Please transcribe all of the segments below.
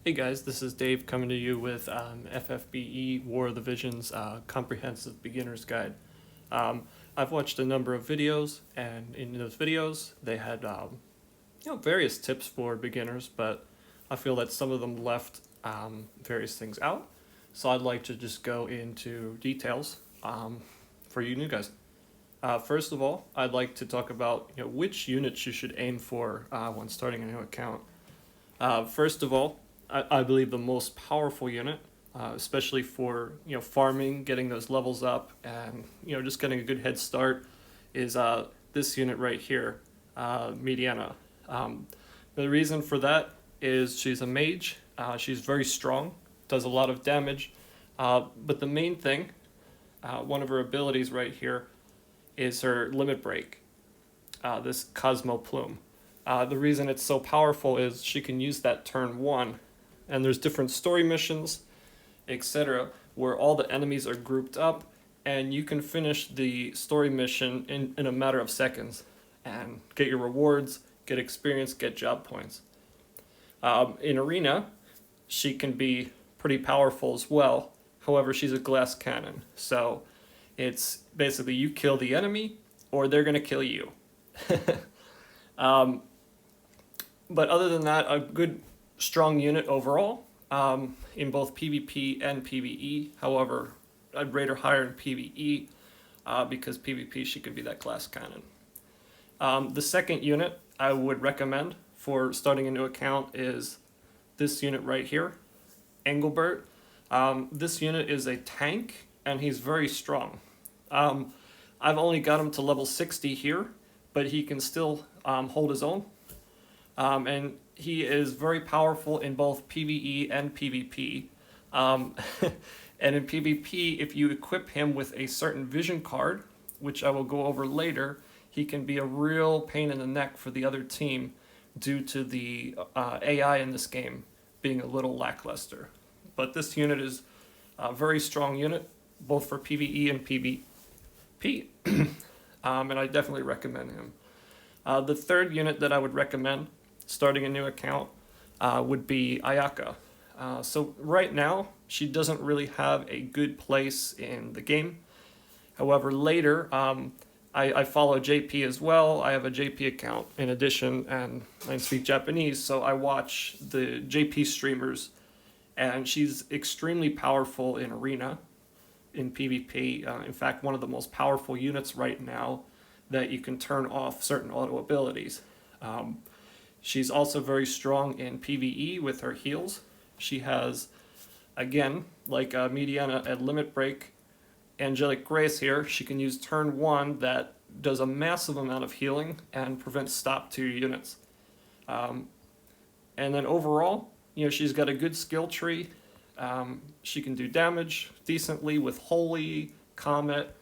Hey guys, this is Dave coming to you with FFBE War of the Visions Comprehensive Beginner's Guide. I've watched a number of videos, and in those videos they had various tips for beginners, but I feel that some of them left various things out. So I'd like to just go into details for you new guys. First of all, I'd like to talk about which units you should aim for when starting a new account. First of all, I believe the most powerful unit, especially for farming, getting those levels up, and just getting a good head start, is this unit right here, Mediana. The reason for that is she's a mage. She's very strong, does a lot of damage, but the main thing, one of her abilities right here, is her limit break. This Cosmo Plume. The reason it's so powerful is she can use that turn 1, and there's different story missions, etc., where all the enemies are grouped up, and you can finish the story mission in a matter of seconds, and get your rewards, get experience, get job points. In Arena, she can be pretty powerful as well, however she's a glass cannon, so it's basically you kill the enemy, or they're going to kill you. But other than that, a good strong unit overall in both PvP and PvE. However, I'd rate her higher in PvE because PvP she could be that glass cannon. The second unit I would recommend for starting a new account is this unit right here, Engelbert. This unit is a tank, and he's very strong. I've only got him to level 60 here, but he can still hold his own. And he is very powerful in both PvE and PvP. And in PvP, if you equip him with a certain vision card, which I will go over later, he can be a real pain in the neck for the other team due to the AI in this game being a little lackluster. But this unit is a very strong unit, both for PvE and PvP. And I definitely recommend him. The third unit that I would recommend starting a new account would be Ayaka. So right now, she doesn't really have a good place in the game. However, later, I follow JP as well. I have a JP account in addition, and I speak Japanese, so I watch the JP streamers, and she's extremely powerful in Arena, in PvP. In fact, one of the most powerful units right now that you can turn off certain auto abilities. She's also very strong in PvE with her heals. She has, again, like Mediana at Limit Break, Angelic Grace here, she can use turn 1 that does a massive amount of healing and prevents stop to your units. And then overall, she's got a good skill tree. She can do damage decently with Holy, Comet,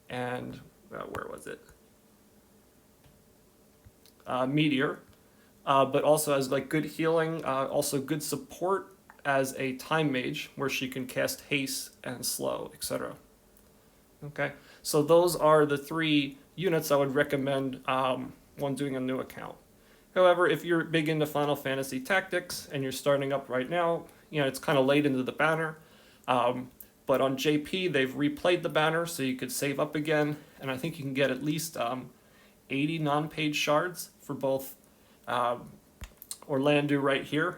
and where was it? Meteor. But also has like good healing, also good support as a time mage where she can cast haste and slow, etc. Okay, so those are the 3 units I would recommend when doing a new account. However, if you're big into Final Fantasy Tactics and you're starting up right now, it's kind of late into the banner. But on JP, they've replayed the banner so you could save up again, and I think you can get at least 80 non-paid shards for both Orlandu right here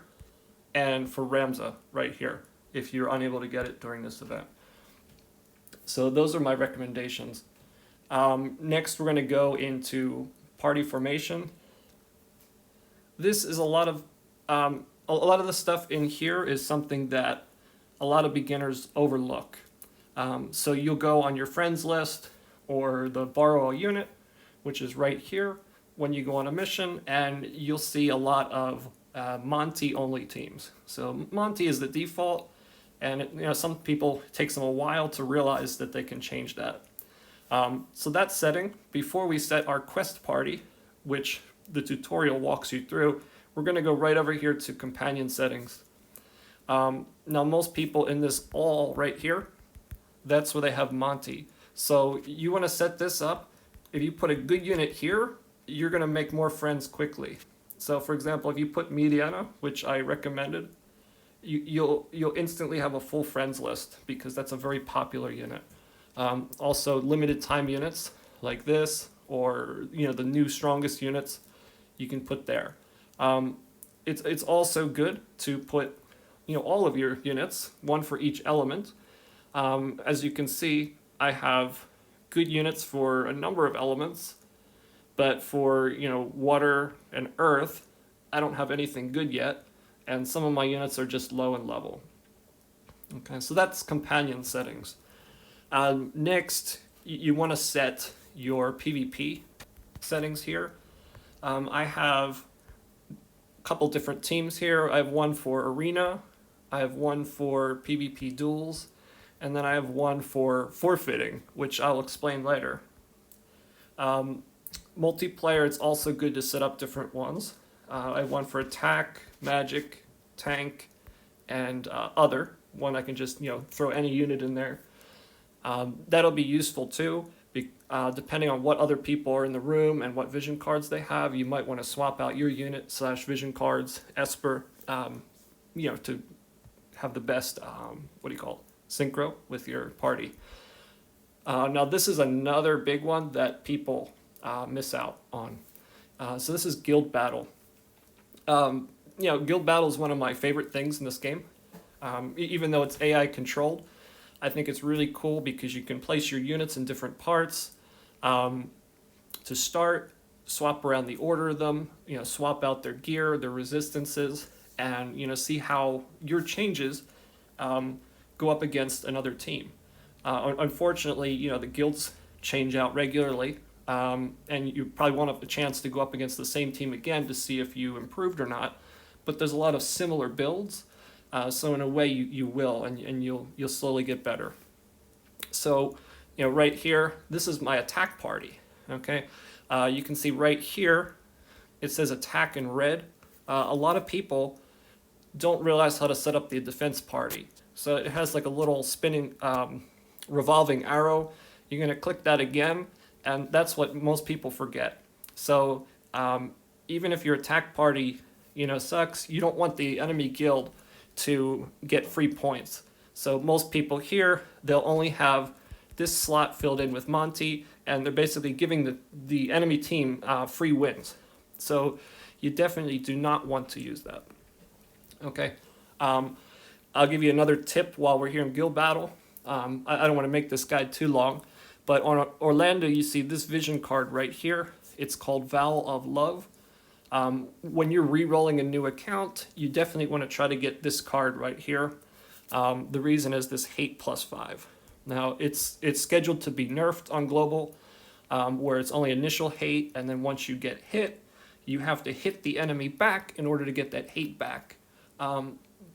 and for Ramza right here if you're unable to get it during this event. So those are my recommendations. Next, we're going to go into party formation. This is a lot of the stuff in here is something that a lot of beginners overlook. So you'll go on your friends list or the borrow a unit, which is right here, when you go on a mission, and you'll see a lot of Monty only teams. So Monty is the default, and some people, it takes them a while to realize that they can change that. So that setting, before we set our quest party, which the tutorial walks you through, we're going to go right over here to companion settings. Now most people in this all right here, that's where they have Monty. So you want to set this up. If you put a good unit here, you're going to make more friends quickly. So for example, if you put Mediana, which I recommended, you'll instantly have a full friends list because that's a very popular unit. Also, limited time units like this, or the new strongest units, you can put there. It's also good to put all of your units, one for each element. As you can see, I have good units for a number of elements, but for water and earth, I don't have anything good yet, and some of my units are just low in level. Okay, so that's companion settings. Next, you want to set your PvP settings here. I have a couple different teams here. I have one for arena, I have one for PvP duels, and then I have one for forfeiting, which I'll explain later. Multiplayer, it's also good to set up different ones. I have one for attack, magic, tank, and other. One I can just throw any unit in there. That'll be useful too, depending on what other people are in the room and what vision cards they have. You might want to swap out your unit / vision cards, Esper, to have the best synchro with your party. Now this is another big one that people miss out on. So this is guild battle. Guild battle is one of my favorite things in this game. Even though it's AI controlled, I think it's really cool because you can place your units in different parts. To start, swap around the order of them, swap out their gear, their resistances, and see how your changes go up against another team. Unfortunately, the guilds change out regularly, and you probably won't have the chance to go up against the same team again to see if you improved or not. But there's a lot of similar builds, so in a way you will, and you'll slowly get better. So, right here, this is my attack party. Okay, you can see right here, it says attack in red. A lot of people don't realize how to set up the defense party. So it has like a little spinning, revolving arrow. You're going to click that again, and that's what most people forget. So even if your attack party, sucks, you don't want the enemy guild to get free points. So most people here, they'll only have this slot filled in with Monty, and they're basically giving the enemy team free wins. So you definitely do not want to use that. Okay, I'll give you another tip while we're here in guild battle. I don't want to make this guide too long, but on Orlando, you see this vision card right here. It's called Vow of Love. When you're re-rolling a new account, you definitely want to try to get this card right here. The reason is this hate +5. Now, it's scheduled to be nerfed on global, where it's only initial hate, and then once you get hit, you have to hit the enemy back in order to get that hate back.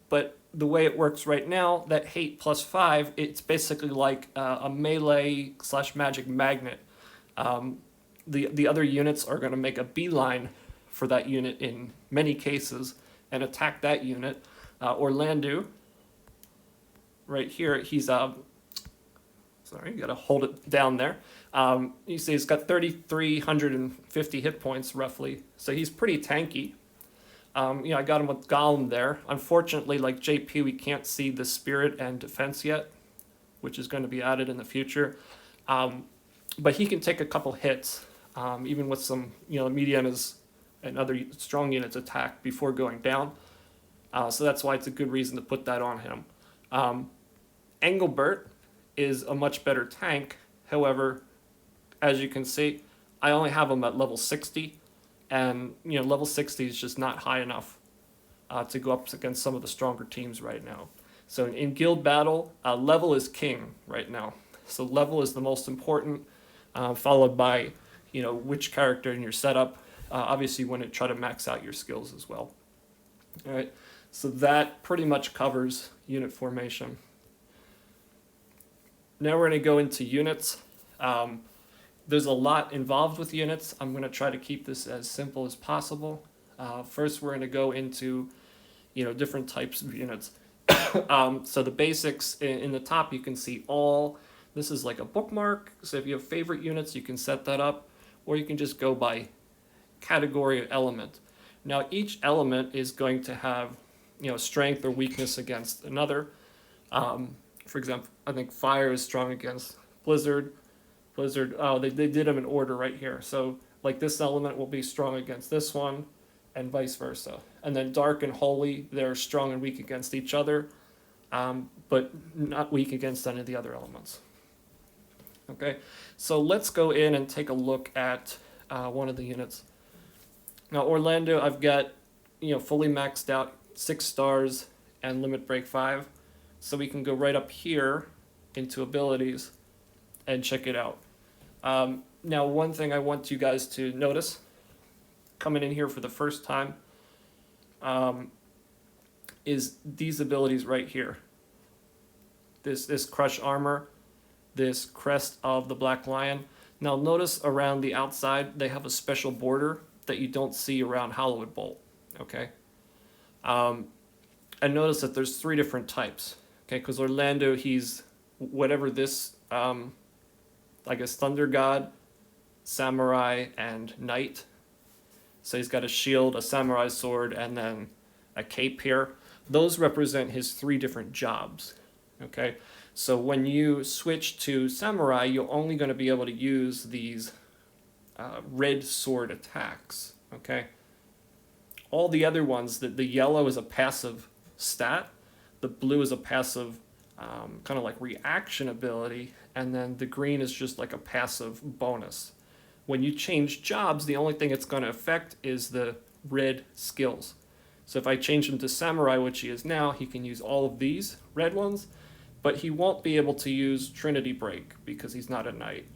But the way it works right now, that hate +5, it's basically like a melee / magic magnet. The other units are going to make a beeline for that unit in many cases and attack that unit. Orlando, right here, he's sorry, you got to hold it down there. You see he's got 3,350 hit points roughly, so he's pretty tanky. I got him with Golem there. Unfortunately, like JP, we can't see the spirit and defense yet, which is going to be added in the future. But he can take a couple hits, even with some, Medianas and other strong units attack before going down. So that's why it's a good reason to put that on him. Engelbert is a much better tank. However, as you can see, I only have him at level 60. And, level 60 is just not high enough to go up against some of the stronger teams right now. So in guild battle, level is king right now. So level is the most important, followed by, which character in your setup. Obviously, you want to try to max out your skills as well. All right, so that pretty much covers unit formation. Now we're going to go into units. There's a lot involved with units. I'm going to try to keep this as simple as possible. First, we're going to go into, different types of units. So the basics in the top, you can see all. This is like a bookmark. So if you have favorite units, you can set that up, or you can just go by category or element. Now, each element is going to have, strength or weakness against another. For example, I think fire is strong against blizzard. Blizzard, oh, they did them in order right here. So like this element will be strong against this one and vice versa. And then dark and holy, they're strong and weak against each other, but not weak against any of the other elements. Okay, so let's go in and take a look at one of the units. Now Orlando, I've got fully maxed out 6 stars and limit break 5, so we can go right up here into abilities and check it out. Now one thing I want you guys to notice coming in here for the first time is these abilities right here. This crush armor, this crest of the black lion. Now notice around the outside they have a special border that you don't see around Hallowed Bolt. Okay, and notice that there's 3 different types. Okay, because Orlando, he's whatever this I guess Thunder God, Samurai, and Knight. So he's got a shield, a samurai sword, and then a cape here. Those represent his 3 different jobs. Okay, so when you switch to samurai, you're only going to be able to use these red sword attacks. Okay, all the other ones, the yellow is a passive stat, the blue is a passive kind of like reaction ability, and then the green is just like a passive bonus. When you change jobs, the only thing it's going to affect is the red skills. So if I change him to samurai, which he is now, he can use all of these red ones, but he won't be able to use Trinity Break because he's not a knight.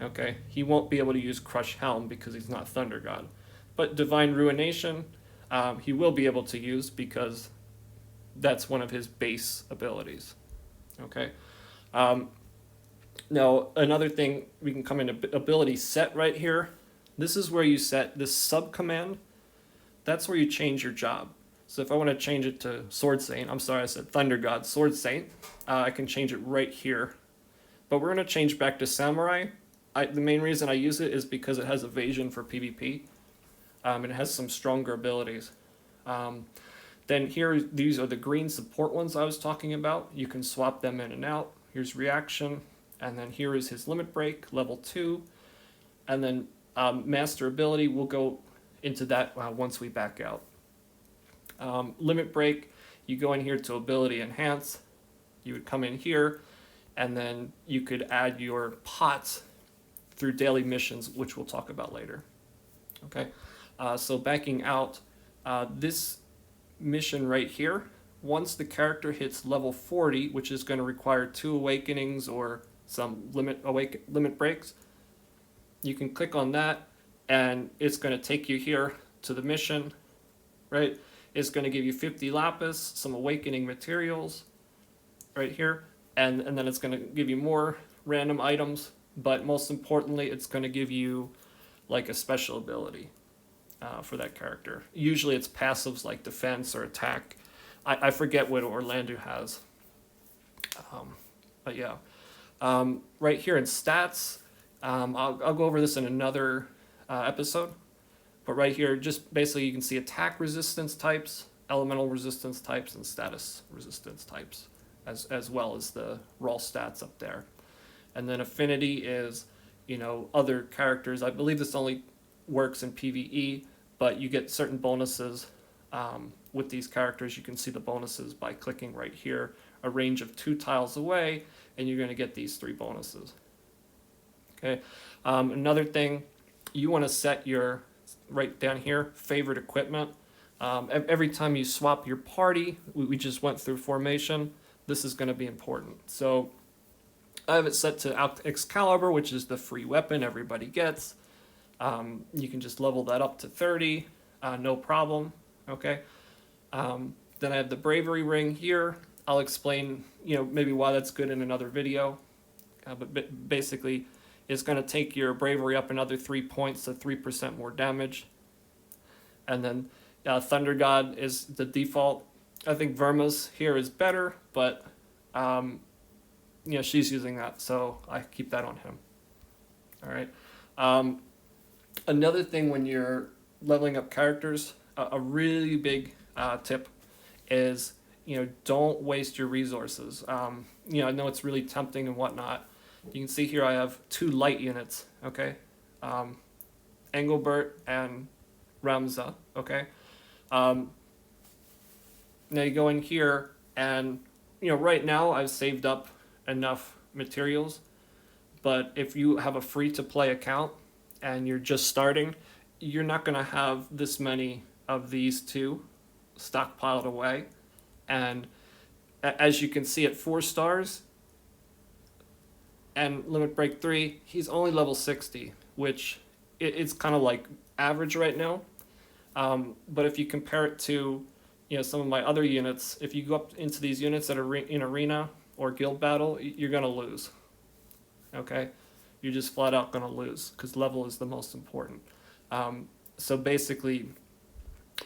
Okay, he won't be able to use Crush Helm because he's not Thunder God. But Divine Ruination, he will be able to use because that's one of his base abilities. Okay. Now, another thing, we can come into ability set right here. This is where you set this sub-command. That's where you change your job. So if I want to change it to Sword Saint, I'm sorry, I said Thunder God, Sword Saint, I can change it right here. But we're going to change back to Samurai. The main reason I use it is because it has evasion for PvP. And it has some stronger abilities. Then here, these are the green support ones I was talking about. You can swap them in and out. Here's reaction. And then here is his limit break, level 2. And then master ability, we'll go into that once we back out. Limit break, you go in here to ability enhance. You would come in here, and then you could add your pots through daily missions, which we'll talk about later. Okay, so backing out, this mission right here, once the character hits level 40, which is going to require 2 awakenings or some limit breaks, you can click on that, and it's going to take you here to the mission, right? It's going to give you 50 lapis, some awakening materials, right here, and then it's going to give you more random items, but most importantly, it's going to give you like a special ability for that character. Usually it's passives like defense or attack. I forget what Orlando has, but yeah. Right here in stats, I'll go over this in another episode, but right here, just basically you can see attack resistance types, elemental resistance types, and status resistance types, as well as the raw stats up there. And then affinity is, other characters. I believe this only works in PvE, but you get certain bonuses with these characters. You can see the bonuses by clicking right here, a range of 2 tiles away, and you're going to get these 3 bonuses. Okay. Another thing, you want to set your, right down here, favorite equipment. Every time you swap your party, we just went through formation, this is going to be important. So I have it set to Excalibur, which is the free weapon everybody gets. You can just level that up to 30, no problem. Okay. Then I have the bravery ring here. I'll explain, maybe why that's good in another video. But basically, it's going to take your bravery up another 3 points to 3% more damage. And then Thunder God is the default. I think Verma's here is better, but she's using that, so I keep that on him. All right. Another thing when you're leveling up characters, a really big tip is, don't waste your resources. I know it's really tempting and whatnot. You can see here I have 2 light units, okay? Engelbert and Ramza, okay? Now you go in here and, right now I've saved up enough materials, but if you have a free-to-play account and you're just starting, you're not going to have this many of these 2 stockpiled away. And as you can see at 4 stars and Limit Break 3, he's only level 60, which it's kind of like average right now. But if you compare it to, some of my other units, if you go up into these units that are in arena or guild battle, you're going to lose. Okay? You're just flat out going to lose because level is the most important. So basically,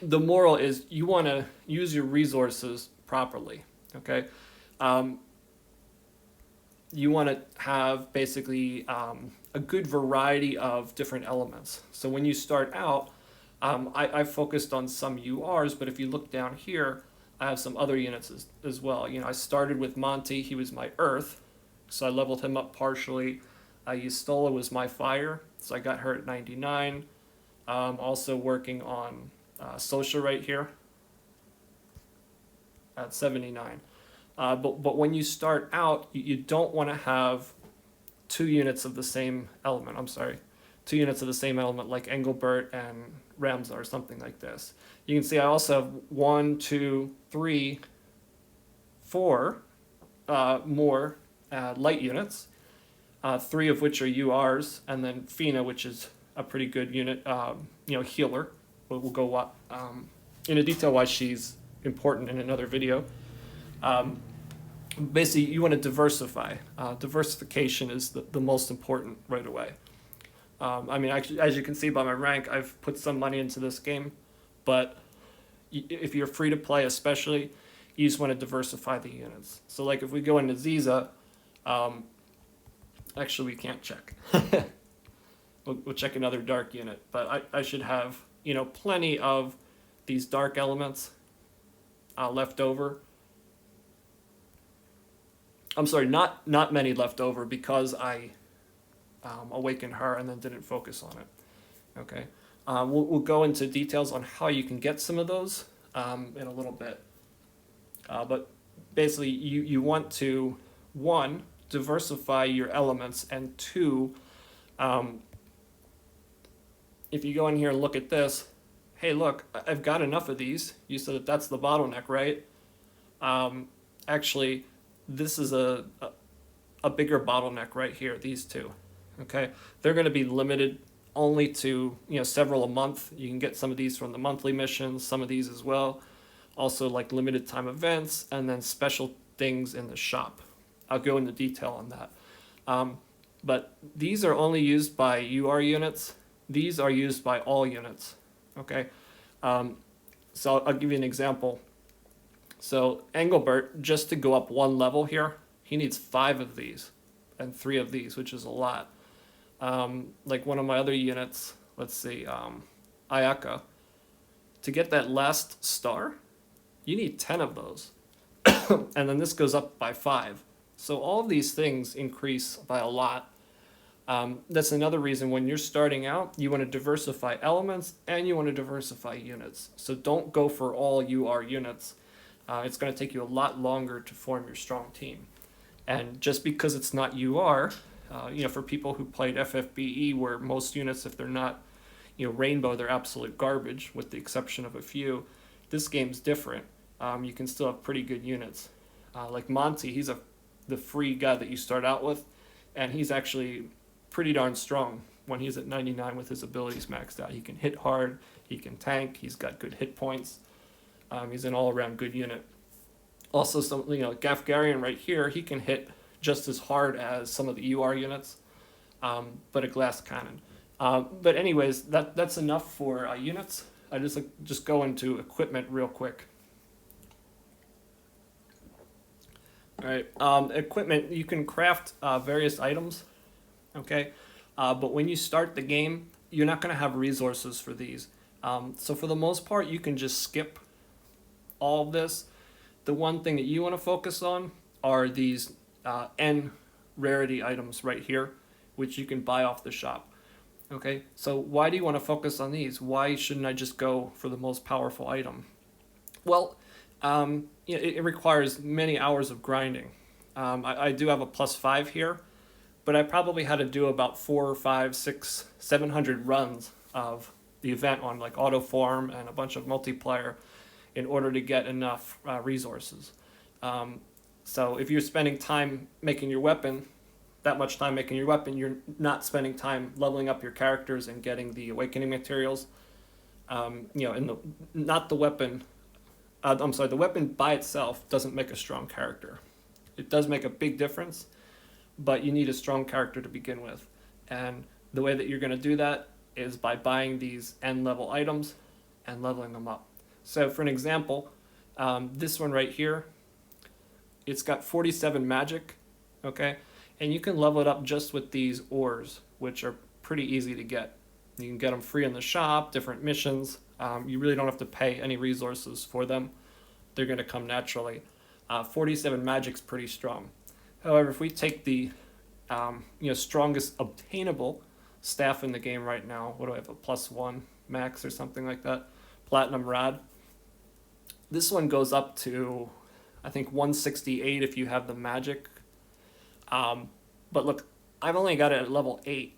the moral is you want to use your resources properly. Okay? You want to have basically a good variety of different elements. So when you start out, I focused on some URs, but if you look down here, I have some other units as well. I started with Monty, he was my earth, so I leveled him up partially. Yustola was my fire, so I got her at 99. Also working on Social right here at 79. But when you start out, you don't want to have 2 units of the same element. 2 units of the same element like Engelbert and Ramza or something like this. You can see I also have 1, 2, 3, 4 more light units, 3 of which are URs, and then Fina, which is a pretty good unit, healer. We'll go into detail why she's important in another video. Basically, you want to diversify. Diversification is the most important right away. Actually, as you can see by my rank, I've put some money into this game, but if you're free to play especially, you just want to diversify the units. So like if we go into Ziza, actually we can't check. We'll check another dark unit, but I should have, plenty of these dark elements left over. I'm sorry, not many left over because I awakened her and then didn't focus on it. Okay, we'll go into details on how you can get some of those in a little bit. But basically, you want to, 1, diversify your elements, and 2, if you go in here and look at this, hey, look, I've got enough of these. You said that's the bottleneck, right? Actually, this is a bigger bottleneck right here, these 2. Okay, they're going to be limited only to several a month. You can get some of these from the monthly missions, some of these as well. Also like limited time events, and then special things in the shop. I'll go into detail on that. But these are only used by UR units. These are used by all units. Okay, so I'll give you an example. So Engelbert, just to go up 1 level here, he needs 5 of these and 3 of these, which is a lot. Like one of my other units, let's see, Ayaka, to get that last star, you need 10 of those. And then this goes up by 5. So all of these things increase by a lot. That's another reason when you're starting out, you want to diversify elements and you want to diversify units. So don't go for all UR units. It's going to take you a lot longer to form your strong team. And just because it's not UR, for people who played FFBE, where most units, if they're not, rainbow, they're absolute garbage, with the exception of a few. This game's different. You can still have pretty good units. Like Monty, he's the free guy that you start out with, and he's actually pretty darn strong when he's at 99 with his abilities maxed out. He can hit hard, he can tank, he's got good hit points. He's an all-around good unit. Also, Gafgarian right here, he can hit just as hard as some of the UR units, but a glass cannon. But anyways, that's enough for units. I just go into equipment real quick. All right, equipment, you can craft various items, okay? But when you start the game, you're not going to have resources for these. So for the most part, you can just skip all of this, the one thing that you want to focus on are these N rarity items right here, which you can buy off the shop. Okay, so why do you want to focus on these? Why shouldn't I just go for the most powerful item? Well, it requires many hours of grinding. I do have a +5 here, but I probably had to do about 4, 5, 6, 700 runs of the event on like auto farm and a bunch of multiplayer in order to get enough resources. So if you're spending time making your weapon, that much time making your weapon, you're not spending time leveling up your characters and getting the awakening materials. Not the weapon. I'm sorry, the weapon by itself doesn't make a strong character. It does make a big difference, but you need a strong character to begin with. And the way that you're going to do that is by buying these N level items and leveling them up. So for an example, this one right here, it's got 47 magic, okay? And you can level it up just with these ores, which are pretty easy to get. You can get them free in the shop, different missions. You really don't have to pay any resources for them. They're going to come naturally. 47 magic's pretty strong. However, if we take the strongest obtainable staff in the game right now, what do I have, a +1 max or something like that? Platinum Rad. This one goes up to, I think, 168 if you have the magic. But look, I've only got it at level 8.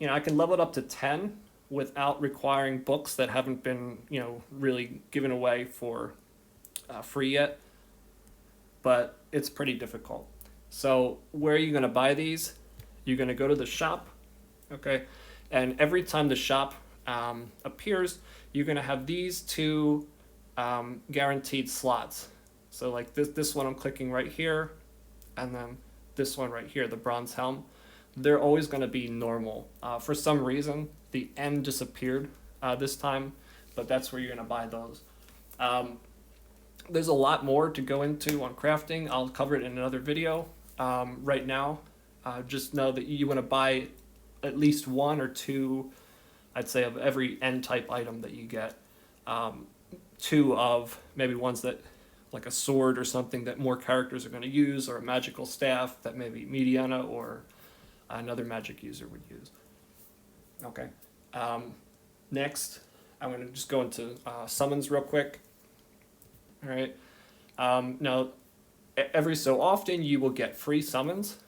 I can level it up to 10 without requiring books that haven't been, really given away for free yet. But it's pretty difficult. So where are you going to buy these? You're going to go to the shop, okay? And every time the shop appears, you're going to have these two guaranteed slots. So like this one I'm clicking right here, and then this one right here, the bronze helm. They're always going to be normal. For some reason, the N disappeared this time, but that's where you're going to buy those. There's a lot more to go into on crafting. I'll cover it in another video. Right now, just know that you want to buy at least 1 or 2, I'd say, of every N-type item that you get. 2 of maybe ones that, like a sword or something that more characters are going to use, or a magical staff that maybe Mediana or another magic user would use. Okay. Next, I'm going to just go into summons real quick. All right. Now, every so often you will get free summons.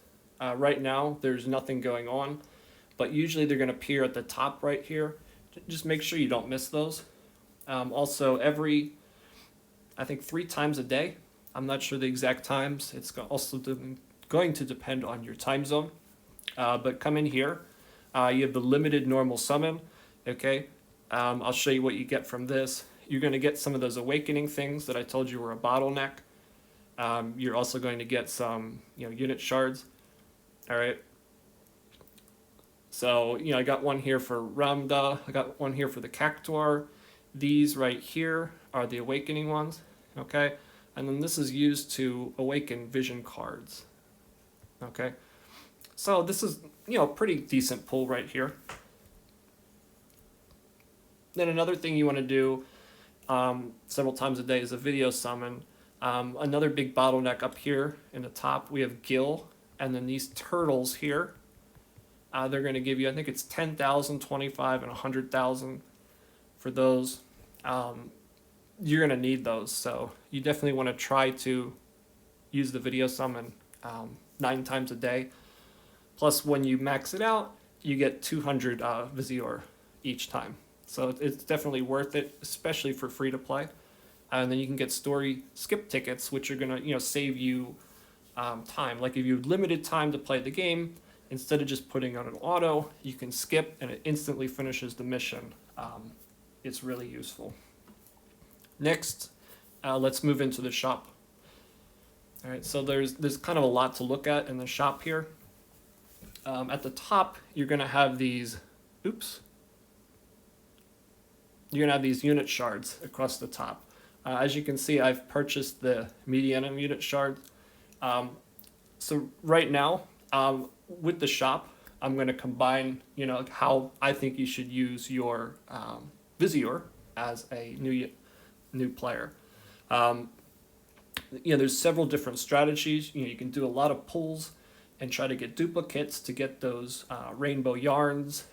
Right now, there's nothing going on, but usually they're going to appear at the top right here. Just make sure you don't miss those. Also, I think 3 times a day. I'm not sure the exact times. It's also going to depend on your time zone. But come in here. You have the limited normal summon. Okay. I'll show you what you get from this. You're going to get some of those awakening things that I told you were a bottleneck. You're also going to get some, unit shards. All right. So, I got one here for Ramda. I got one here for the Cactuar. These right here are the awakening ones. Okay. And then this is used to awaken vision cards. Okay. So this is, pretty decent pull right here. Then another thing you want to do several times a day is a video summon. Another big bottleneck up here in the top, we have Gil, and then these turtles here. They're going to give you, I think it's 10,000, 25, and 100,000 for those. You're going to need those, so you definitely want to try to use the video summon 9 times a day. Plus, when you max it out, you get 200 visiore each time. So it's definitely worth it, especially for free to play. And then you can get story skip tickets, which are gonna save you time. Like if you have limited time to play the game, instead of just putting on an auto, you can skip and it instantly finishes the mission. It's really useful. Next, let's move into the shop. All right, so there's kind of a lot to look at in the shop here. At the top, you're gonna have these. You're going to have these unit shards across the top. As you can see, I've purchased the medianum unit shard. So right now, with the shop, I'm going to combine, how I think you should use your visiore as a new player. There's several different strategies. You can do a lot of pulls and try to get duplicates to get those rainbow yarns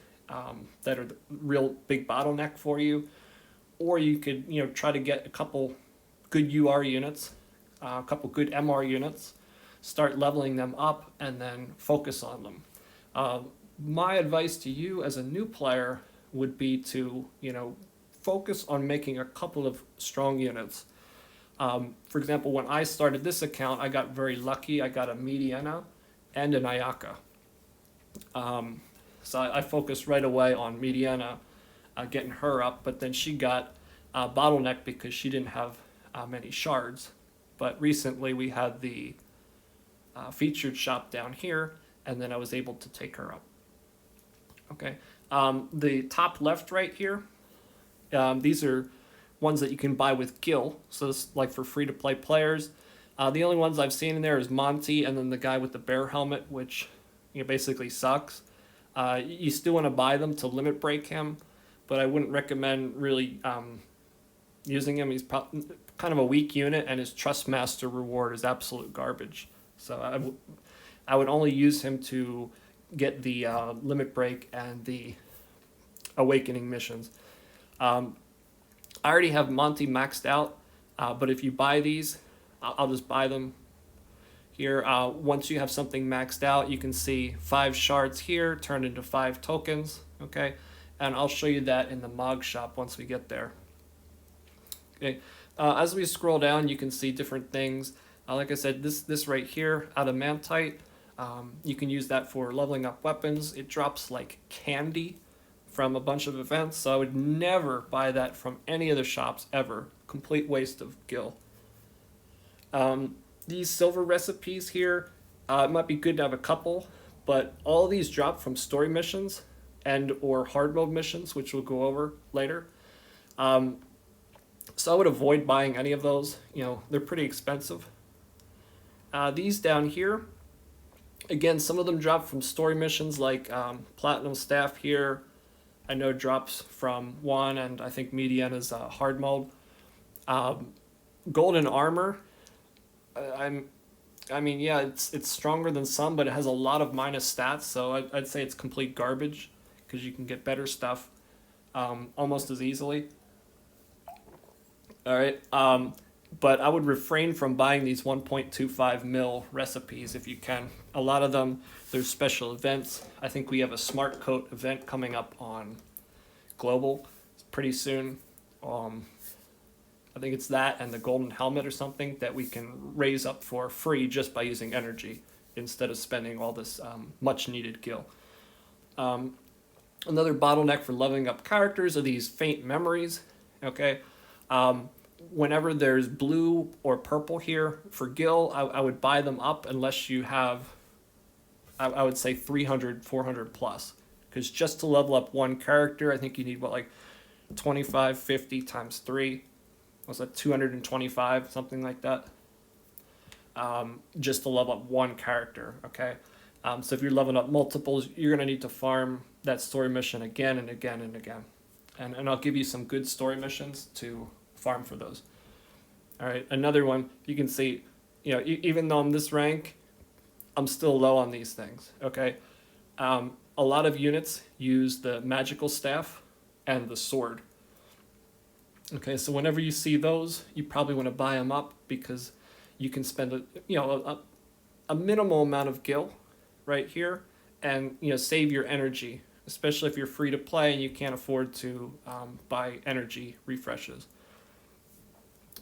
that are the real big bottleneck for you. Or you could, try to get a couple good UR units, a couple good MR units, start leveling them up, and then focus on them. My advice to you as a new player would be to, focus on making a couple of strong units. For example, when I started this account, I got very lucky. I got a Mediana and an Ayaka. So I focused right away on Mediana, getting her up, but then she got bottlenecked because she didn't have many shards. But recently we had the featured shop down here, and then I was able to take her up. Okay, the top left right here, these are ones that you can buy with Gil, so it's like for free-to-play players. The only ones I've seen in there is Monty and then the guy with the bear helmet, which basically sucks. You still want to buy them to limit break him, but I wouldn't recommend really using him. He's kind of a weak unit, and his Trust Master reward is absolute garbage. So I would only use him to get the limit break and the awakening missions. I already have Monty maxed out, but if you buy these, I'll just buy them here. Once you have something maxed out, you can see 5 shards here turned into 5 tokens, okay? And I'll show you that in the Mog shop once we get there. Okay. As we scroll down, you can see different things. Like I said, this right here, adamantite, you can use that for leveling up weapons. It drops like candy from a bunch of events, so I would never buy that from any of the shops ever. Complete waste of gil. These silver recipes here, it might be good to have a couple, but all of these drop from story missions and or hard mode missions, which we'll go over later. So I would avoid buying any of those. They're pretty expensive. These down here, again, some of them drop from story missions like Platinum Staff here. I know drops from Juan, and I think Mediana's hard mode. Golden armor, it's stronger than some, but it has a lot of minus stats, so I'd say it's complete garbage because you can get better stuff almost as easily. All right, but I would refrain from buying these 1.25 mil recipes if you can. A lot of them, there's special events. I think we have a Smart Coat event coming up on Global pretty soon. I think it's that and the golden helmet or something that we can raise up for free just by using energy instead of spending all this much needed gil. Another bottleneck for leveling up characters are these faint memories. Okay. Whenever there's blue or purple here for gil, I would buy them up unless you have, I would say 300, 400 plus. Because just to level up one character, I think you need 25, 50 times 3. Was that 225, something like that? Just to level up one character, okay? So if you're leveling up multiples, you're going to need to farm that story mission again and again and again. And I'll give you some good story missions to farm for those. All right, another one, you can see, even though I'm this rank, I'm still low on these things, okay? A lot of units use the magical staff and the sword. Okay, so whenever you see those, you probably want to buy them up because you can spend a minimal amount of gil right here and save your energy, especially if you're free to play and you can't afford to buy energy refreshes.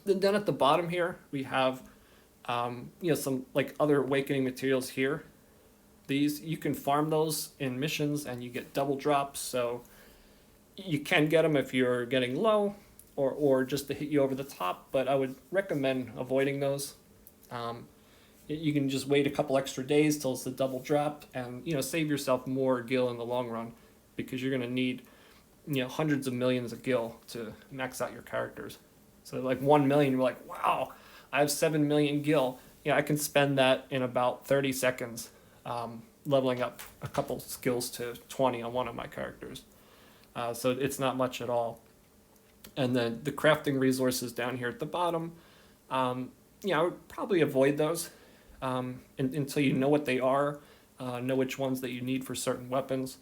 Then at the bottom here, we have some other awakening materials here. These, you can farm those in missions and you get double drops, so you can get them if you're getting low or just to hit you over the top, but I would recommend avoiding those. You can just wait a couple extra days till it's the double drop and save yourself more gil in the long run because you're going to need hundreds of millions of gil to max out your characters. So 1 million, you're like, wow, I have 7 million gil. I can spend that in about 30 seconds leveling up a couple skills to 20 on one of my characters. So it's not much at all. And then the crafting resources down here at the bottom, I would probably avoid those until you know what they are, know which ones that you need for certain weapons,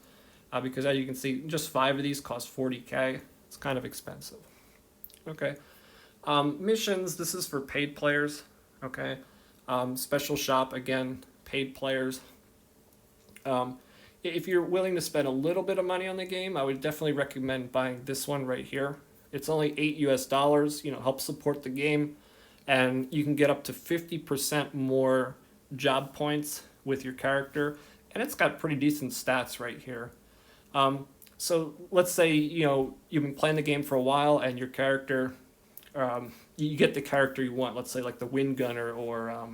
because as you can see, just 5 of these cost 40k. It's kind of expensive. Okay. Missions, this is for paid players. Okay. Special shop, again, paid players. If you're willing to spend a little bit of money on the game, I would definitely recommend buying this one right here. It's only $8 US, help support the game, and you can get up to 50% more job points with your character, and it's got pretty decent stats right here. So let's say, you've been playing the game for a while and your character, you get the character you want, let's say like the Wind Gunner or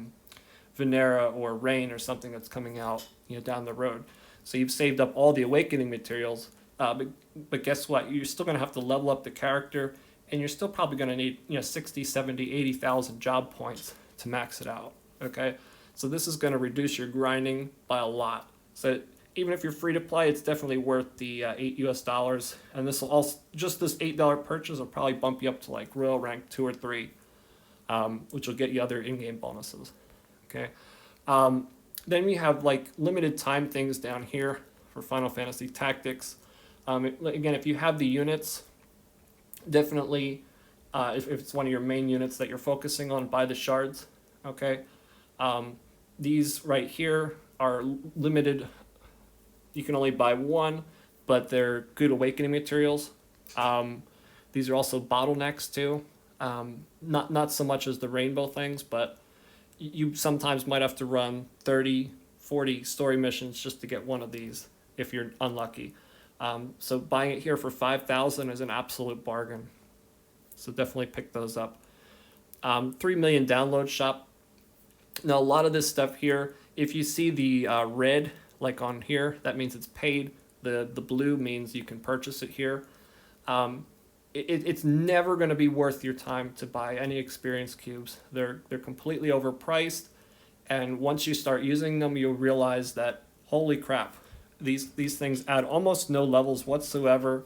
Venera or Rain or something that's coming out, down the road. So you've saved up all the awakening materials, but guess what? You're still going to have to level up the character, and you're still probably going to need 60, 70, 80,000 job points to max it out. Okay, so this is going to reduce your grinding by a lot. So even if you're free to play, it's definitely worth the $8 US, and this will also, just this $8 purchase will probably bump you up to like Royal Rank 2 or 3, which will get you other in-game bonuses. Okay. Then we have like limited time things down here for Final Fantasy Tactics. Again, if you have the units, definitely, if it's one of your main units that you're focusing on, buy the shards. Okay. These right here are limited. You can only buy one, but they're good awakening materials. These are also bottlenecks too. Not so much as the rainbow things, but you sometimes might have to run 30, 40 story missions just to get one of these if you're unlucky. So buying it here for 5,000 is an absolute bargain. So definitely pick those up. 3 million download shop. Now a lot of this stuff here, if you see the red like on here, that means it's paid. The blue means you can purchase it here. It's never going to be worth your time to buy any experience cubes. They're completely overpriced, and once you start using them, you'll realize that holy crap, these things add almost no levels whatsoever,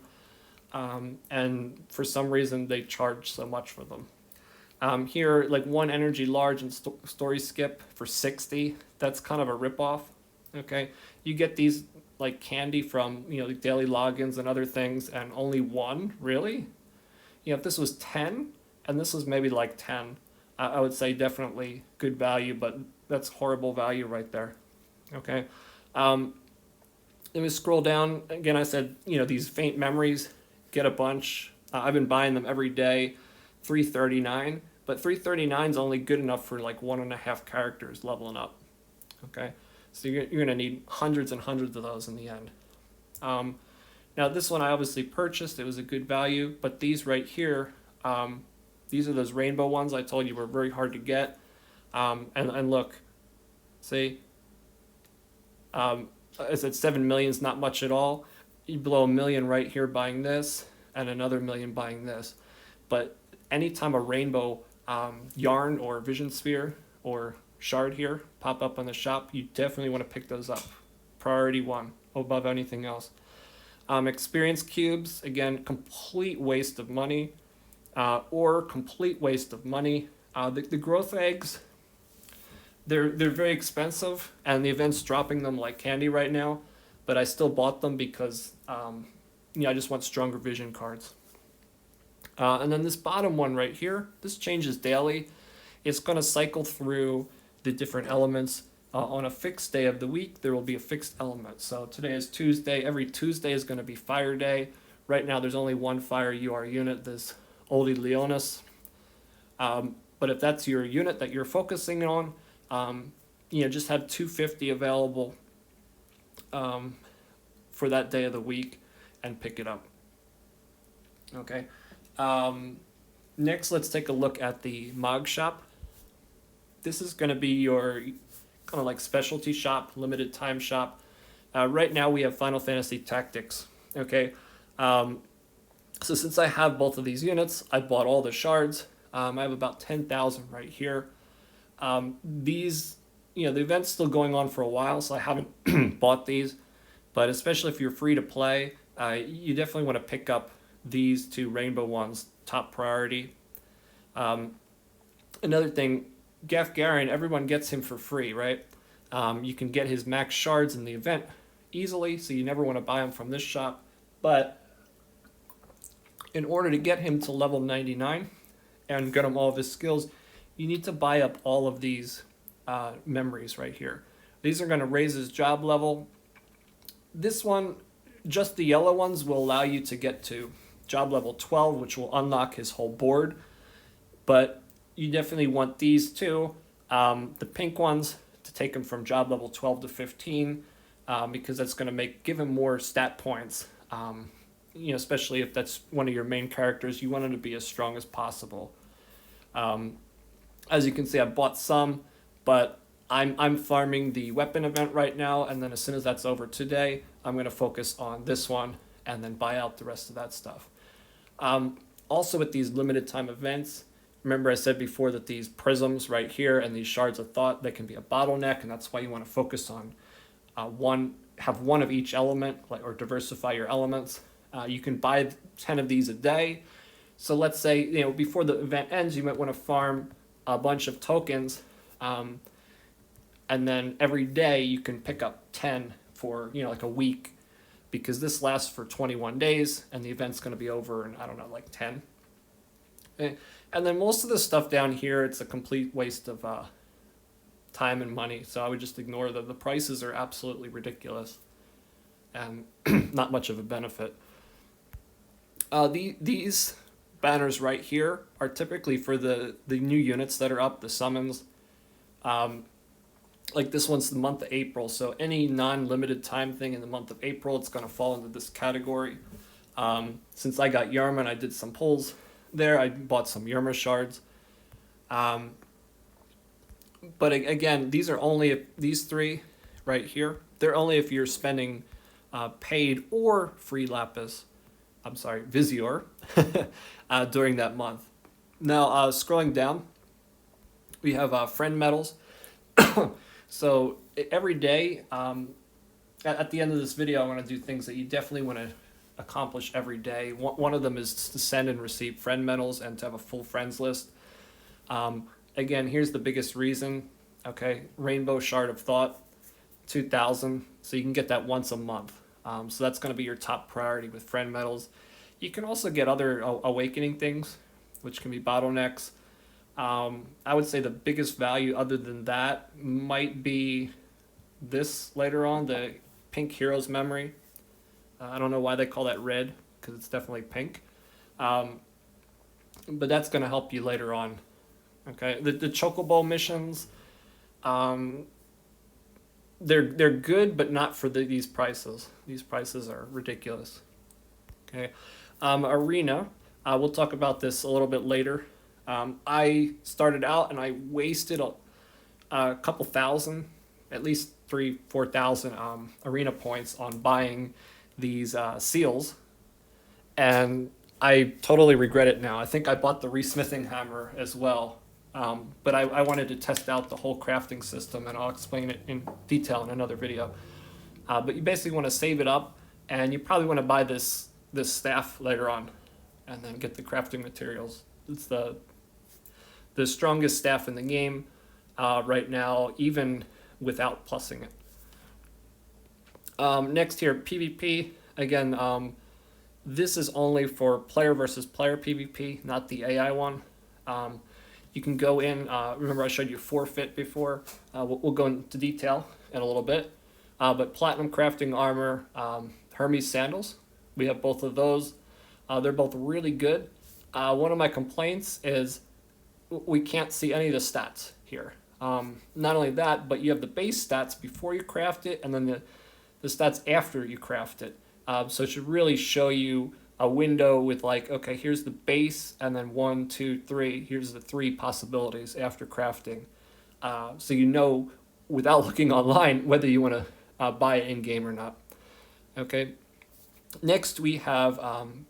and for some reason they charge so much for them. Here, like one energy large and story skip for 60. That's kind of a ripoff. Okay, you get these like candy from daily logins and other things, and only one, really? If this was 10 and this was maybe like 10, I would say definitely good value, but that's horrible value right there. Okay. Let me scroll down again. I said these faint memories, get a bunch. I've been buying them every day. $3.39, but $3.39 is only good enough for like 1.5 characters leveling up. Okay. So you're going to need hundreds and hundreds of those in the end. Now this one I obviously purchased. It was a good value, but these right here, these are those rainbow ones I told you were very hard to get. And look, see, I said 7 million is not much at all. You blow $1 million right here buying this, and another $1 million buying this. But anytime a rainbow yarn or vision sphere or shard here pop up on the shop, you definitely want to pick those up. Priority 1 above anything else. Experience cubes, again, complete waste of money, or complete waste of money. The growth eggs, they're very expensive, and the event's dropping them like candy right now, but I still bought them because I just want stronger vision cards. And then this bottom one right here, this changes daily. It's going to cycle through the different elements. On a fixed day of the week, there will be a fixed element. So today is Tuesday. Every Tuesday is going to be Fire Day. Right now, there's only one Fire UR unit, this Oldie Leonis. But if that's your unit that you're focusing on, just have 250 available for that day of the week and pick it up. Okay. Next, let's take a look at the Mog Shop. This is going to be your kind of like specialty shop, limited time shop. Right now we have Final Fantasy Tactics. Okay. So since I have both of these units, I bought all the shards. I have about 10,000 right here. These, the event's still going on for a while, so I haven't bought these. But especially if you're free to play, you definitely want to pick up these two rainbow ones, top priority. And Another thing, Gaff Garen, everyone gets him for free, right? You can get his max shards in the event easily, so you never want to buy him from this shop. But in order to get him to level 99 and get him all of his skills, you need to buy up all of these memories right here. These are going to raise his job level. This one, just the yellow ones, will allow you to get to job level 12, which will unlock his whole board. But you definitely want these two, the pink ones, to take him from job level 12 to 15, because that's going to give him more stat points. Especially if that's one of your main characters, you want him to be as strong as possible. As you can see, I bought some, but I'm farming the weapon event right now, and then as soon as that's over today, I'm going to focus on this one and then buy out the rest of that stuff. Also with these limited time events, remember I said before that these prisms right here and these shards of thought, they can be a bottleneck, and that's why you want to focus on have one of each element, or diversify your elements. You can buy 10 of these a day. So let's say, before the event ends, you might want to farm a bunch of tokens, and then every day you can pick up 10 for, like a week, because this lasts for 21 days and the event's going to be over in, I don't know, like 10. And then most of the stuff down here, it's a complete waste of time and money. So I would just ignore them. The prices are absolutely ridiculous and not much of a benefit. These banners right here are typically for the new units that are up, the summons. Like this one's the month of April, so any non-limited time thing in the month of April, it's going to fall into this category. Since I got Yarman, I did some pulls there. I bought some Yarma shards. But again, these are only these three right here. They're only if you're spending paid or free lapis. I'm sorry, visiore during that month. Now, scrolling down, we have friend medals. So every day, at the end of this video, I want to do things that you definitely want to accomplish every day. One of them is to send and receive friend medals and to have a full friends list. Again, here's the biggest reason. Okay, Rainbow Shard of Thought, 2,000. So you can get that once a month. So that's going to be your top priority with friend medals. You can also get other awakening things, which can be bottlenecks. I would say the biggest value other than that might be this later on, the Pink Heroes Memory. I don't know why they call that red, because it's definitely pink. But that's going to help you later on. Okay, the Chocobo missions, they're good, but not for these prices. These prices are ridiculous. Okay, Arena, we'll talk about this a little bit later. I started out and I wasted a couple thousand, at least 3,000-4,000 arena points on buying these seals, and I totally regret it now. I think I bought the resmithing hammer as well, but I wanted to test out the whole crafting system, and I'll explain it in detail in another video. But you basically want to save it up, and you probably want to buy this staff later on, and then get the crafting materials. It's the strongest staff in the game right now, even without plussing it. Next here, PvP. Again, this is only for player versus player PvP, not the AI one. You can go in, remember I showed you forfeit before. We'll go into detail in a little bit. But Platinum Crafting Armor, Hermes Sandals, we have both of those. They're both really good. One of my complaints is we can't see any of the stats here. Not only that, but you have the base stats before you craft it, and then the stats after you craft it. So it should really show you a window with like, okay, here's the base, and then 1, 2, 3. Here's the 3 possibilities after crafting. So you know, without looking online, whether you want to buy it in-game or not. Okay. Next, we have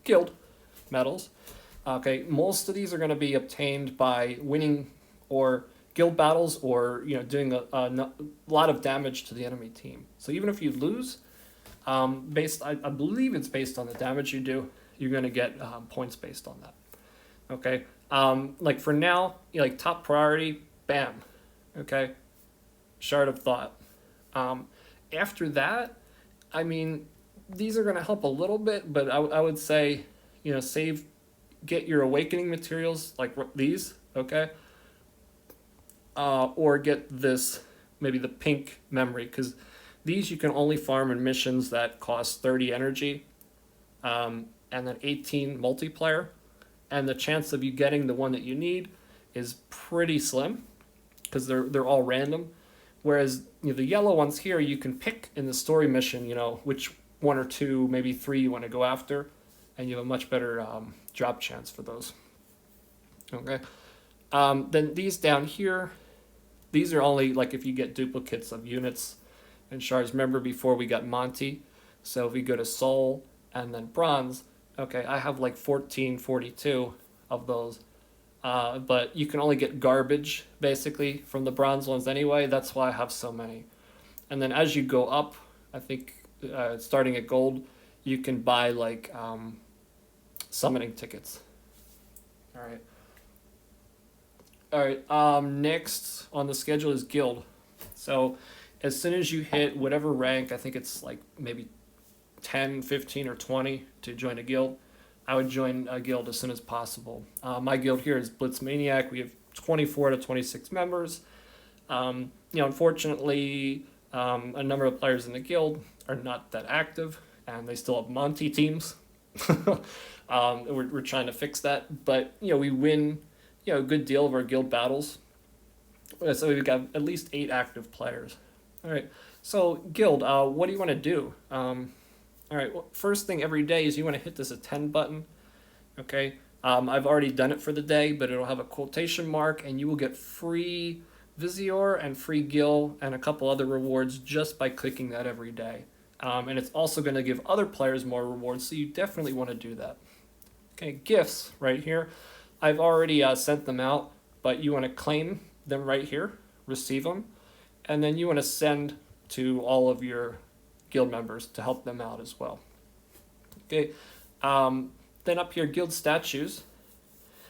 guild medals. Okay, most of these are going to be obtained by winning or guild battles, or doing a lot of damage to the enemy team. So even if you lose, I believe it's based on the damage you do, you're going to get points based on that. Okay, Like for now, like top priority, bam, okay, shard of thought. Um, After that, I mean, these are going to help a little bit, but I would say, save, get your awakening materials like these, okay, or get this, maybe the pink memory, because these you can only farm in missions that cost 30 energy, and then 18 multiplayer, and the chance of you getting the one that you need is pretty slim because they're all random. Whereas the yellow ones here, you can pick in the story mission, which one or two, maybe three you want to go after, and you have a much better drop chance for those. Okay. Then these down here, these are only like if you get duplicates of units and shards. Remember before we got Monty, so if we go to Soul and then Bronze, okay, I have like 1442 of those. But you can only get garbage basically from the bronze ones anyway. That's why I have so many. And then as you go up, I think starting at gold, you can buy like summoning tickets. All right. All right. Next on the schedule is guild. So as soon as you hit whatever rank, I think it's like maybe 10, 15, or 20 to join a guild. I would join a guild as soon as possible. My guild here is Blitzmaniac. We have 24 to 26 members. Unfortunately, a number of players in the guild are not that active, and they still have Monty teams. We're trying to fix that, but we win a good deal of our guild battles. So we've got at least 8 active players. All right. So guild, what do you want to do? All right, well, first thing every day is you want to hit this attend button, okay? I've already done it for the day, but it'll have a quotation mark, and you will get free visiore and free gil and a couple other rewards just by clicking that every day. And it's also going to give other players more rewards, so you definitely want to do that. Okay, gifts right here. I've already sent them out, but you want to claim them right here, receive them, and then you want to send to all of your guild members to help them out as well. Okay, then up here, guild statues.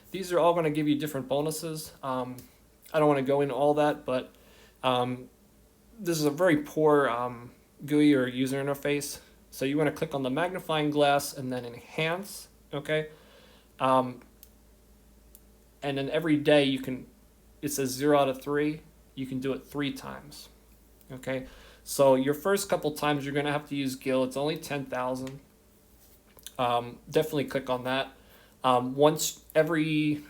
These are all going to give you different bonuses. I don't want to go into all that, but this is a very poor GUI or user interface. So you want to click on the magnifying glass and then enhance, okay? And then every day you can, it says 0 out of 3, you can do it 3 times, okay? So your first couple times you're going to have to use gil. It's only 10,000. Definitely click on that. Once every,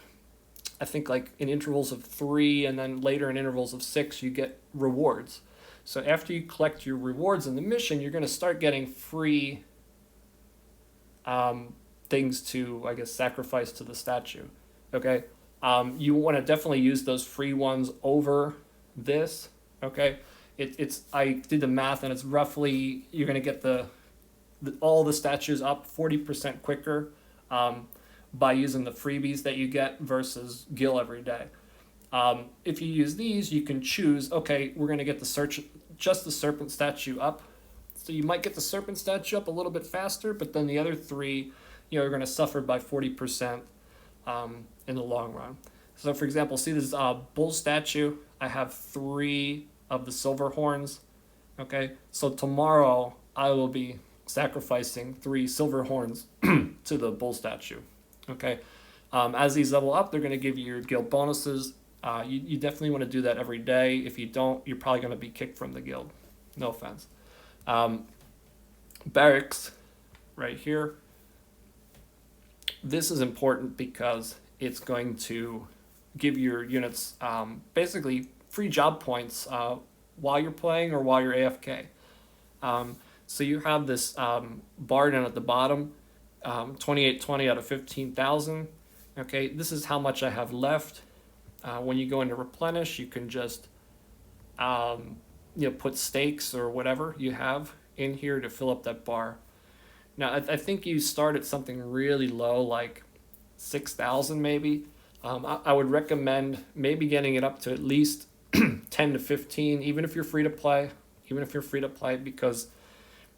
I think like in intervals of 3 and then later in intervals of 6, you get rewards. So after you collect your rewards in the mission, you're going to start getting free things to, I guess, sacrifice to the statue. Okay? You want to definitely use those free ones over this. Okay? It's I did the math, and it's roughly you're going to get all the statues up 40% quicker by using the freebies that you get versus gil every day. If you use these, you can choose, okay, we're going to get just the serpent statue up. So you might get the serpent statue up a little bit faster, but then the other 3, are going to suffer by 40% in the long run. So for example, see this bull statue? I have 3 of the silver horns, okay? So tomorrow I will be sacrificing 3 silver horns to the bull statue, okay? As these level up, they're going to give you your guild bonuses. You definitely want to do that every day. If you don't, you're probably going to be kicked from the guild. No offense. Barracks, right here. This is important because it's going to give your units basically free job points while you're playing or while you're AFK. So you have this bar down at the bottom, 2820 out of 15,000. Okay, this is how much I have left. When you go into replenish, you can just put stakes or whatever you have in here to fill up that bar. Now I think you start at something really low, like 6,000 maybe. I would recommend maybe getting it up to at least 10 to 15, even if you're free to play, because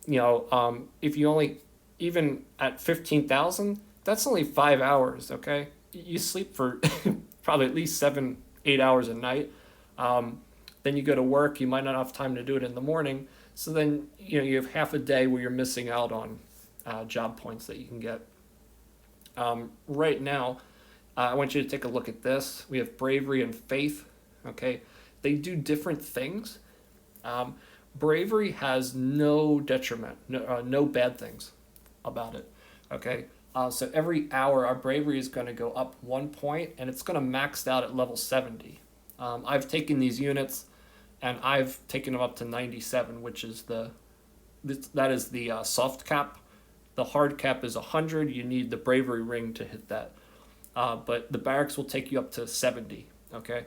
if you only, even at 15,000, that's only 5 hours, okay? you sleep for probably at least 7, 8 hours a night. Then you go to work, you might not have time to do it in the morning. So then, you have half a day where you're missing out on job points that you can get. Right now, I want you to take a look at this. We have bravery and faith. Okay, they do different things. Bravery has no detriment, no bad things about it. Okay, so every hour our bravery is going to go up 1 point, and it's going to max out at level 70. I've taken these units, and I've taken them up to 97, which is that is the soft cap. The hard cap is 100. You need the bravery ring to hit that. But the barracks will take you up to 70. Okay,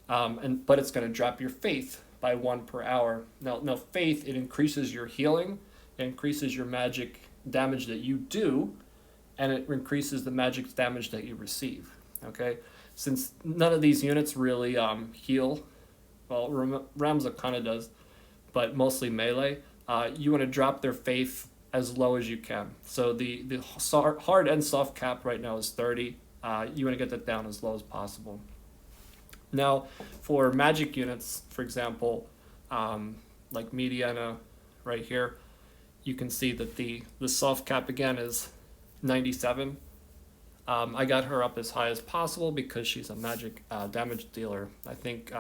but it's going to drop your faith by 1 per hour. Now faith, it increases your healing, it increases your magic damage that you do, and it increases the magic damage that you receive. Okay, since none of these units really heal, well, Ramza kind of does, but mostly melee. You want to drop their faith as low as you can. So the hard and soft cap right now is 30. You want to get that down as low as possible. Now, for magic units, for example, like Mediana right here, you can see that the soft cap again is 97. I got her up as high as possible because she's a magic damage dealer. I think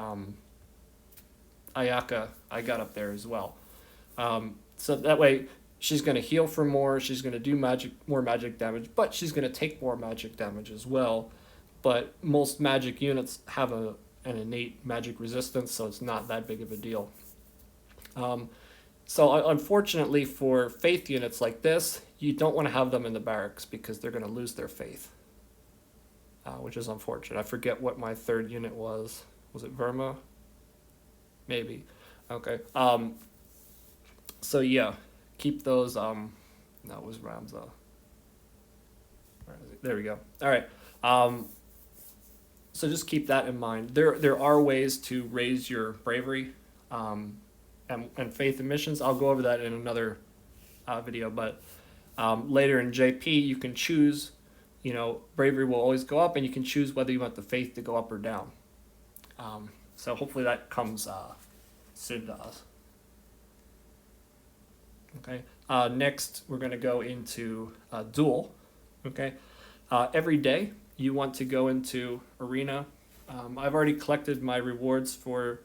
Ayaka, I got up there as well. So that way, she's going to heal for more, she's going to do more magic damage, but she's going to take more magic damage as well. But most magic units have an innate magic resistance, so it's not that big of a deal. So unfortunately for faith units like this, you don't want to have them in the barracks because they're going to lose their faith, which is unfortunate. I forget what my third unit was. Was it Verma? Maybe. Okay. So yeah, keep those. That was Ramza. There we go. All right. So just keep that in mind. There are ways to raise your bravery and faith in missions. I'll go over that in another video, but later in JP you can choose, bravery will always go up, and you can choose whether you want the faith to go up or down. So hopefully that comes soon to us. Okay. Next we're going to go into Duel. Okay. Every day you want to go into arena. I've already collected my rewards for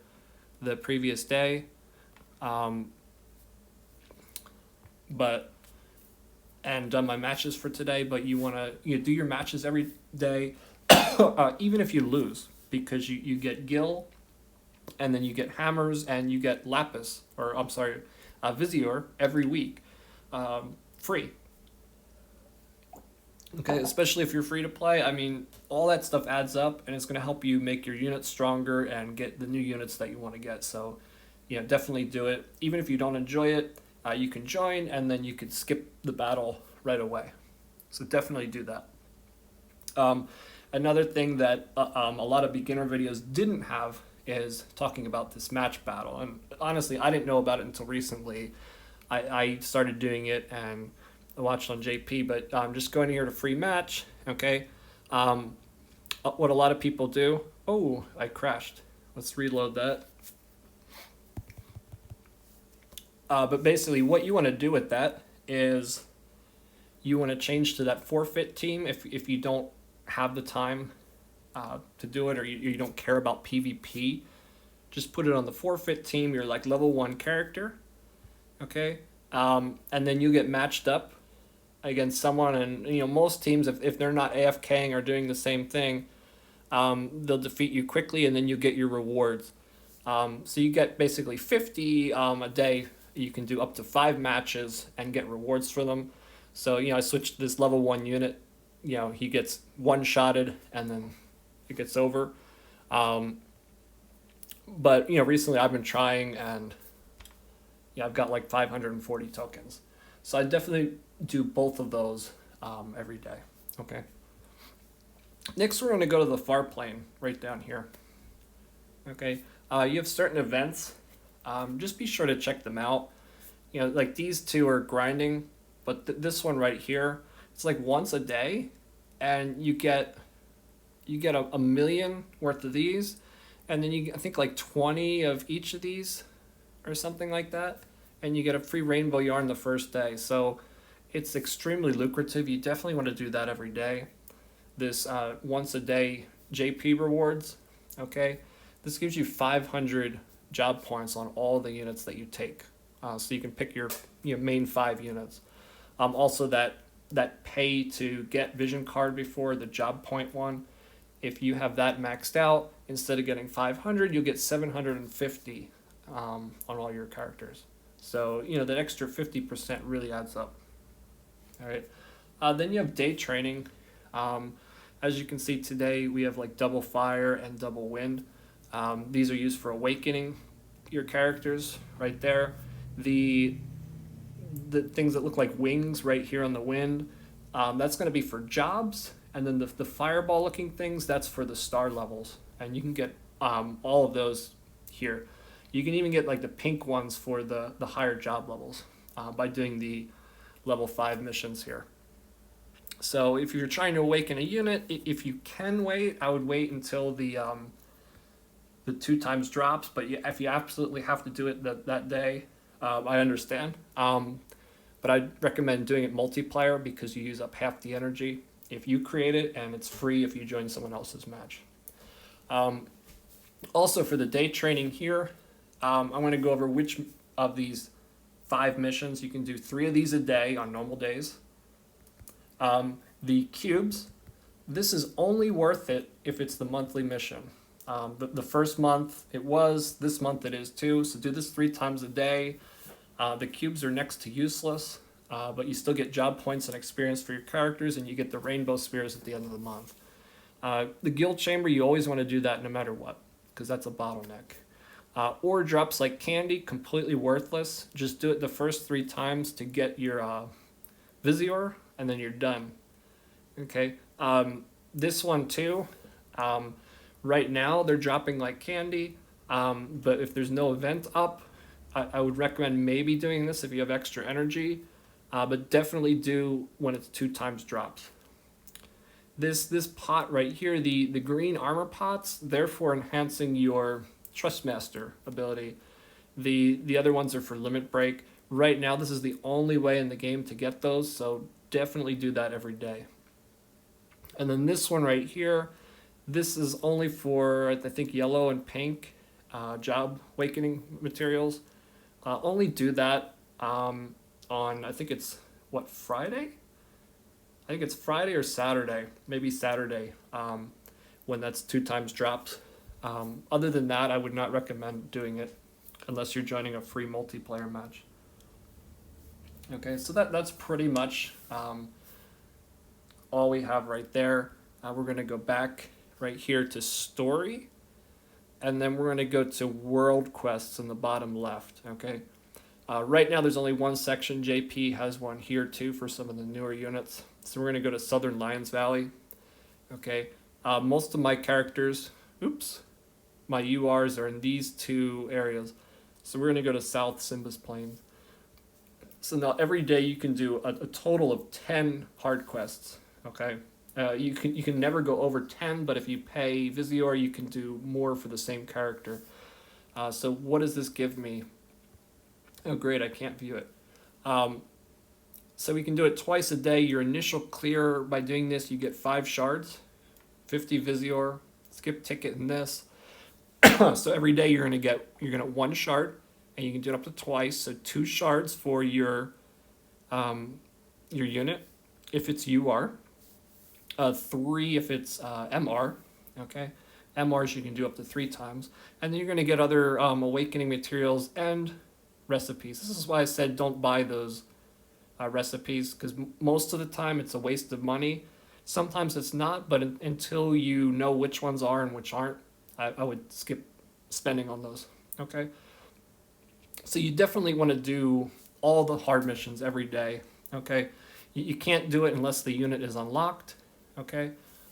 the previous day, and done my matches for today. But you want to do your matches every day, even if you lose, because you get Gil, and then you get hammers, and you get lapis, or I'm sorry, visiore every week, free. Okay, especially if you're free to play. I mean, all that stuff adds up, and it's going to help you make your units stronger and get the new units that you want to get. So, definitely do it. Even if you don't enjoy it, you can join, and then you could skip the battle right away. So definitely do that. Another thing that a lot of beginner videos didn't have is talking about this match battle. And honestly, I didn't know about it until recently. I started doing it and I watched on JP, but just going here to free match, okay? What a lot of people do, oh, I crashed. Let's reload that. But basically what you want to do with that is you want to change to that forfeit team if you don't have the time to do it, or you don't care about PvP. Just put it on the forfeit team. You're like level 1 character, okay? And then you get matched up against someone, and most teams, if they're not AFKing or doing the same thing, they'll defeat you quickly, and then you get your rewards. So you get basically 50 a day. You can do up to 5 matches and get rewards for them. So I switched this level 1 unit. He gets one-shotted and then it gets over. But recently I've been trying, and I've got like 540 tokens. So I definitely do both of those every day. Okay. Next, we're going to go to the Farplane right down here. Okay. You have certain events. Just be sure to check them out. Like these two are grinding, but this one right here, it's like once a day, and you get you get a million worth of these, and then you get, I think like 20 of each of these or something like that, and you get a free rainbow yarn the first day. So it's extremely lucrative. You definitely want to do that every day. This once a day JP rewards, okay? This gives you 500 job points on all the units that you take. So you can pick your main 5 units. Also that pay to get vision card before the job point one, if you have that maxed out, instead of getting 500, you'll get 750 on all your characters. So, that extra 50% really adds up. All right. Then you have day training. As you can see today, we have like double fire and double wind. These are used for awakening your characters right there. The things that look like wings right here on the wind, that's going to be for jobs. And then the fireball looking things, that's for the star levels. And you can get all of those here. You can even get like the pink ones for the higher job levels by doing the level 5 missions here. So if you're trying to awaken a unit, if you can wait, I would wait until the 2 times drops. But if you absolutely have to do it that day, I understand. But I'd recommend doing it multiplayer because you use up half the energy if you create it, and it's free if you join someone else's match. Also for the day training here, I'm going to go over which of these 5 missions. You can do 3 of these a day on normal days. The cubes, this is only worth it if it's the monthly mission. The first month it was, this month it is too, so do this 3 times a day. The cubes are next to useless, but you still get job points and experience for your characters, and you get the rainbow spears at the end of the month. The guild chamber, you always want to do that no matter what, because that's a bottleneck. Ore drops like candy, completely worthless. Just do it the first 3 times to get your visiore, and then you're done. Okay, this one too, right now they're dropping like candy, but if there's no event up, I would recommend maybe doing this if you have extra energy, but definitely do when it's 2 times drops. This pot right here, the green armor pots, they're for enhancing your Trustmaster ability. The other ones are for limit break. Right now, this is the only way in the game to get those, so definitely do that every day. And then this one right here, this is only for, I think, yellow and pink job awakening materials. Only do that on, I think it's, Friday? I think it's Friday or Saturday, maybe Saturday, when that's 2 times dropped. Other than that, I would not recommend doing it unless you're joining a free multiplayer match. Okay, so that's pretty much all we have right there. We're going to go back right here to story, and then we're going to go to world quests in the bottom left. Okay, right now there's only one section. JP has one here too for some of the newer units. So we're going to go to Southern Lions Valley. Okay, most of my characters, my URs are in these 2 areas. So we're going to go to South Simba's Plains. So now every day you can do a total of 10 hard quests. Okay, you can never go over 10, but if you pay visiore, you can do more for the same character. So what does this give me? Oh great, I can't view it. So we can do it twice a day. Your initial clear by doing this, you get 5 shards, 50 visiore, skip ticket in this. So every day you're gonna get 1 shard, and you can do it up to twice. So 2 shards for your unit if it's UR, 3 if it's MR. Okay, MRs you can do up to 3 times, and then you're gonna get other awakening materials and recipes. This is why I said don't buy those recipes, because most of the time it's a waste of money. Sometimes it's not, but until you know which ones are and which aren't, I would skip spending on those. Okay, so you definitely want to do all the hard missions every day. Okay, you can't do it unless the unit is unlocked. Okay,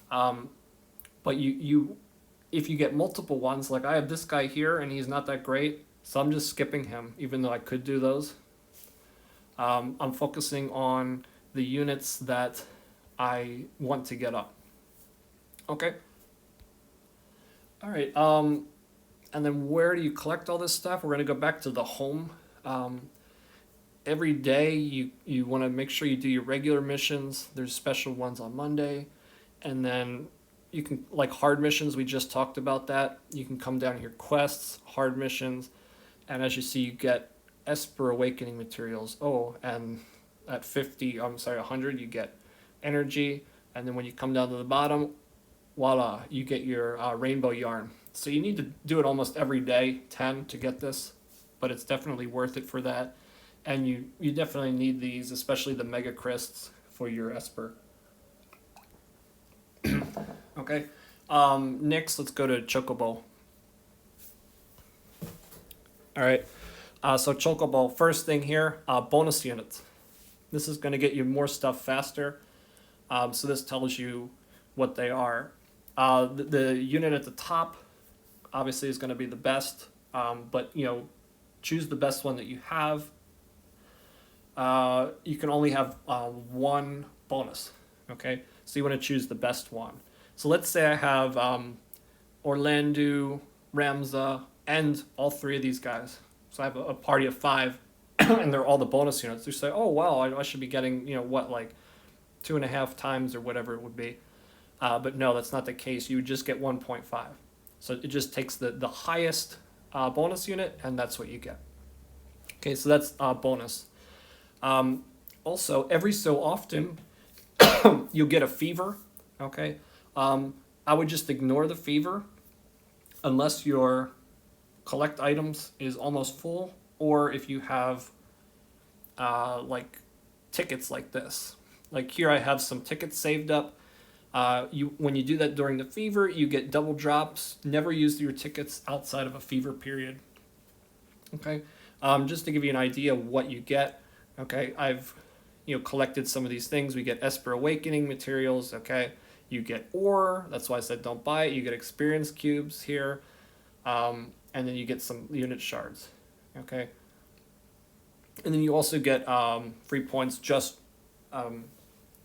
but if you get multiple ones, like I have this guy here and he's not that great, so I'm just skipping him even though I could do those. I'm focusing on the units that I want to get up. Okay, All right. And then where do you collect all this stuff? We're going to go back to the home. Um, every day you want to make sure you do your regular missions. There's special ones on Monday. And then you can, like hard missions, we just talked about that. You can come down here, quests, hard missions. And as you see, you get Esper Awakening materials. Oh, and at 100, you get energy. And then when you come down to the bottom, voila, you get your rainbow yarn. So you need to do it almost every day, 10 to get this, but it's definitely worth it for that. And you definitely need these, especially the mega crysts for your Esper. Okay, next let's go to Chocobo. All right, so Chocobo, first thing here, bonus units. This is going to get you more stuff faster. So this tells you what they are. The unit at the top obviously is going to be the best, but choose the best one that you have. You can only have one bonus, okay? So you want to choose the best one. So let's say I have Orlando, Ramza, and all three of these guys. So I have a party of 5, and they're all the bonus units. You say, oh wow, I should be getting like 2.5 times or whatever it would be. But no, that's not the case. You would just get 1.5. So it just takes the highest bonus unit, and that's what you get. Okay, so that's bonus. Also, every so often, you'll get a fever. Okay, I would just ignore the fever unless your collect items is almost full, or if you have like tickets like this. Like here, I have some tickets saved up. When you do that during the fever, you get double drops. Never use your tickets outside of a fever period. Okay, just to give you an idea of what you get. Okay, I've collected some of these things. We get Esper Awakening materials. Okay, you get ore. That's why I said don't buy it. You get experience cubes here, and then you get some unit shards. Okay, and then you also get free points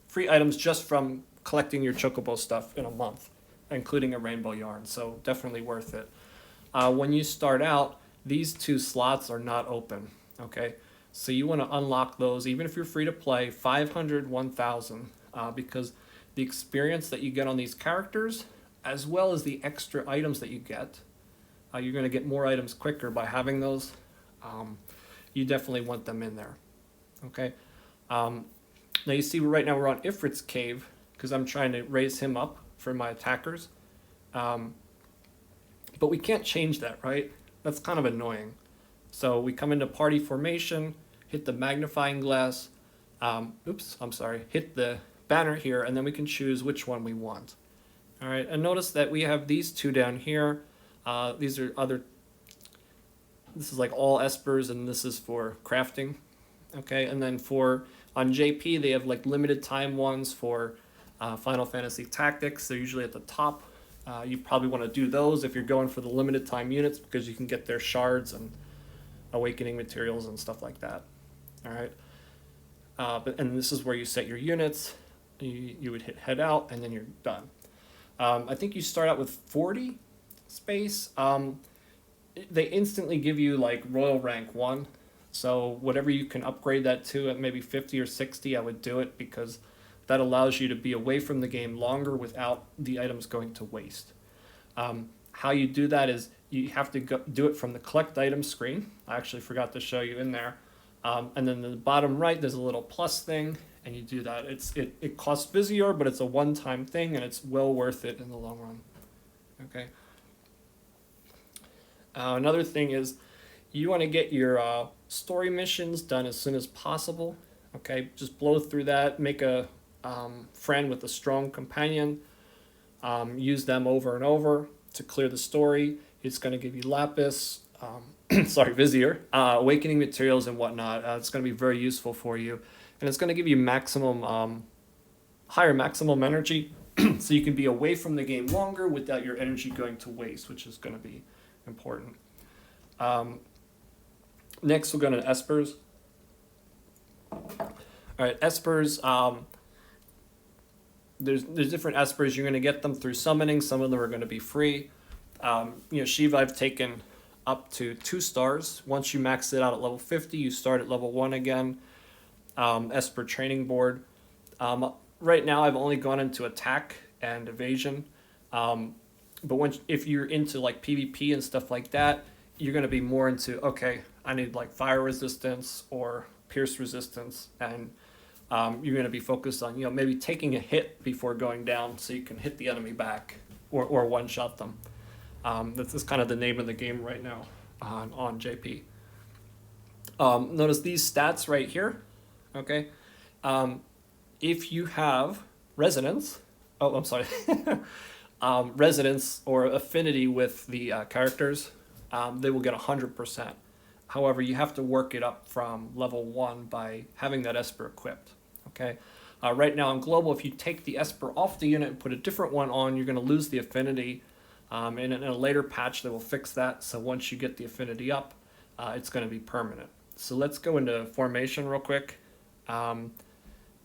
free items just from collecting your Chocobo stuff in a month, including a rainbow yarn. So definitely worth it. When you start out, these 2 slots are not open. Okay, so you want to unlock those even if you're free to play, 500, 1,000, because the experience that you get on these characters, as well as the extra items that you get, you're going to get more items quicker by having those. You definitely want them in there. Okay. Now you see right now we're on Ifrit's cave because I'm trying to raise him up for my attackers. But we can't change that, right? That's kind of annoying. So we come into party formation, hit the magnifying glass, hit the banner here, and then we can choose which one we want. All right, and notice that we have these 2 down here. These are this is like all Espers, and this is for crafting. Okay, and then on JP, they have like limited time ones for Final Fantasy Tactics. They're usually at the top. You probably want to do those if you're going for the limited time units because you can get their shards and awakening materials and stuff like that. All right. And this is where you set your units. You would hit head out, and then you're done. I think you start out with 40 space. They instantly give you like Royal Rank 1. So whatever you can upgrade that to at maybe 50 or 60, I would do it because that allows you to be away from the game longer without the items going to waste. How you do that is you have to do it from the collect items screen. I actually forgot to show you in there. And then in the bottom right, there's a little plus thing, and you do that. It costs visiore, but it's a one-time thing, and it's well worth it in the long run. Okay. Another thing is you want to get your story missions done as soon as possible. Okay, just blow through that, make a friend with a strong companion, use them over and over to clear the story. It's going to give you lapis, visiore, awakening materials and whatnot. It's going to be very useful for you, and it's going to give you higher maximum energy, so you can be away from the game longer without your energy going to waste, which is going to be important. Next, we're going to Espers. All right, Espers. There's different Espers. You're going to get them through summoning. Some of them are going to be free. Shiva I've taken up to 2 stars. Once you max it out at level 50, you start at level 1 again. Esper training board. Right now I've only gone into attack and evasion. But if you're into like PvP and stuff like that, you're going to be more into, okay, I need like fire resistance or pierce resistance, and you're going to be focused on maybe taking a hit before going down so you can hit the enemy back or one shot them. This is kind of the name of the game right now on JP. Notice these stats right here. Okay, if you have resonance, I'm sorry, resonance or affinity with the characters, they will get 100%. However, you have to work it up from level 1 by having that Esper equipped. Okay, right now on global, if you take the Esper off the unit and put a different one on, you're going to lose the affinity. And in a later patch, they will fix that. So once you get the affinity up, it's going to be permanent. So let's go into formation real quick.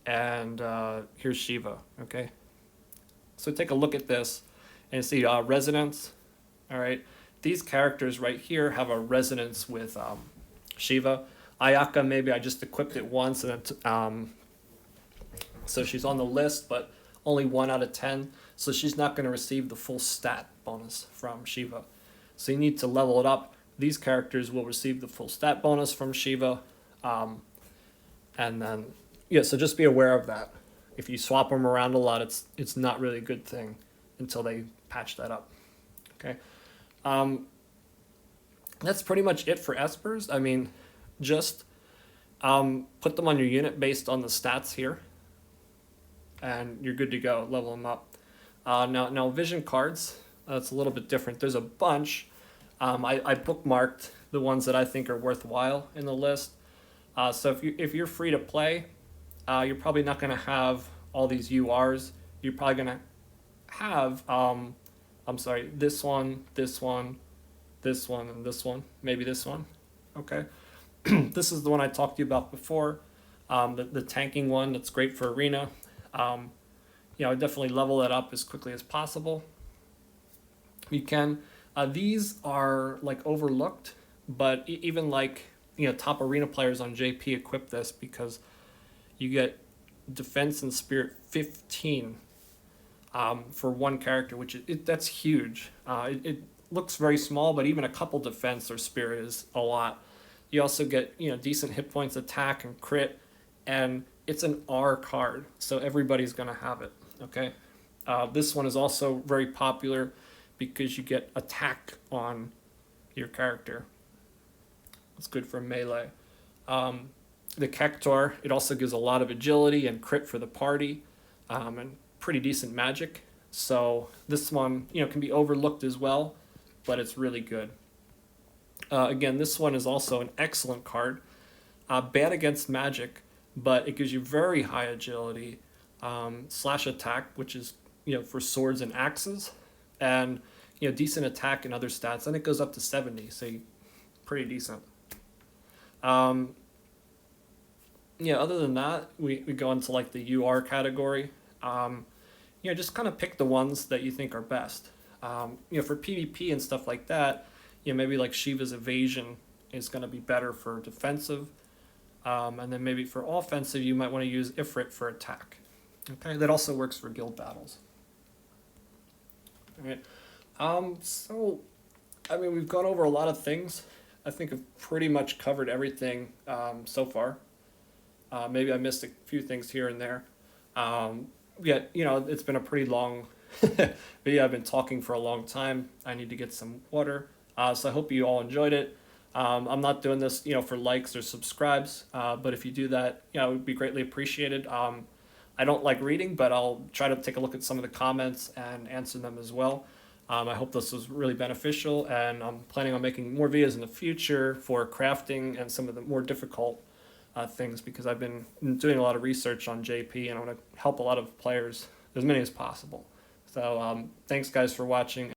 Here's Shiva. Okay. So take a look at this and see resonance. All right. These characters right here have a resonance with Shiva. Ayaka, maybe I just equipped it once, and so she's on the list, but only 1 out of 10. So she's not going to receive the full stat bonus from Shiva. So you need to level it up. These characters will receive the full stat bonus from Shiva. And then, so just be aware of that. If you swap them around a lot, it's not really a good thing until they patch that up. Okay. That's pretty much it for Espers. I mean, just put them on your unit based on the stats here, and you're good to go. Level them up. Now vision cards, it's a little bit different. There's a bunch. I bookmarked the ones that I think are worthwhile in the list. So if you're free to play, you're probably not going to have all these URs. You're probably going to have this one, this one, this one, and this one. Maybe this one. Okay. This is the one I talked to you about before. The tanking one that's great for arena. Definitely level that up as quickly as possible. You can. These are like overlooked, but even like top arena players on JP equip this because you get defense and spirit 15 for one character, which that's huge. It looks very small, but even a couple defense or spirit is a lot. You also get decent hit points, attack, and crit, and it's an R card, so everybody's gonna have it. Okay, this one is also very popular because you get attack on your character. It's good for melee. The Cactuar, it also gives a lot of agility and crit for the party, and pretty decent magic. So this one, can be overlooked as well, but it's really good. Again, this one is also an excellent card. Bad against magic, but it gives you very high agility, slash attack, which is for swords and axes, and decent attack and other stats, and it goes up to 70, so pretty decent. Other than that, we go into like the UR category. Just kind of pick the ones that you think are best. For PvP and stuff like that, maybe like Shiva's evasion is going to be better for defensive. And then maybe for offensive, you might want to use Ifrit for attack. Okay, that also works for guild battles. All right. We've gone over a lot of things. I think I've pretty much covered everything so far. Maybe I missed a few things here and there. It's been a pretty long video. I've been talking for a long time. I need to get some water. So I hope you all enjoyed it. I'm not doing this, for likes or subscribes, but if you do that, it would be greatly appreciated. I don't like reading, but I'll try to take a look at some of the comments and answer them as well. I hope this was really beneficial, and I'm planning on making more videos in the future for crafting and some of the more difficult things, because I've been doing a lot of research on JP, and I want to help a lot of players, as many as possible. So thanks guys for watching.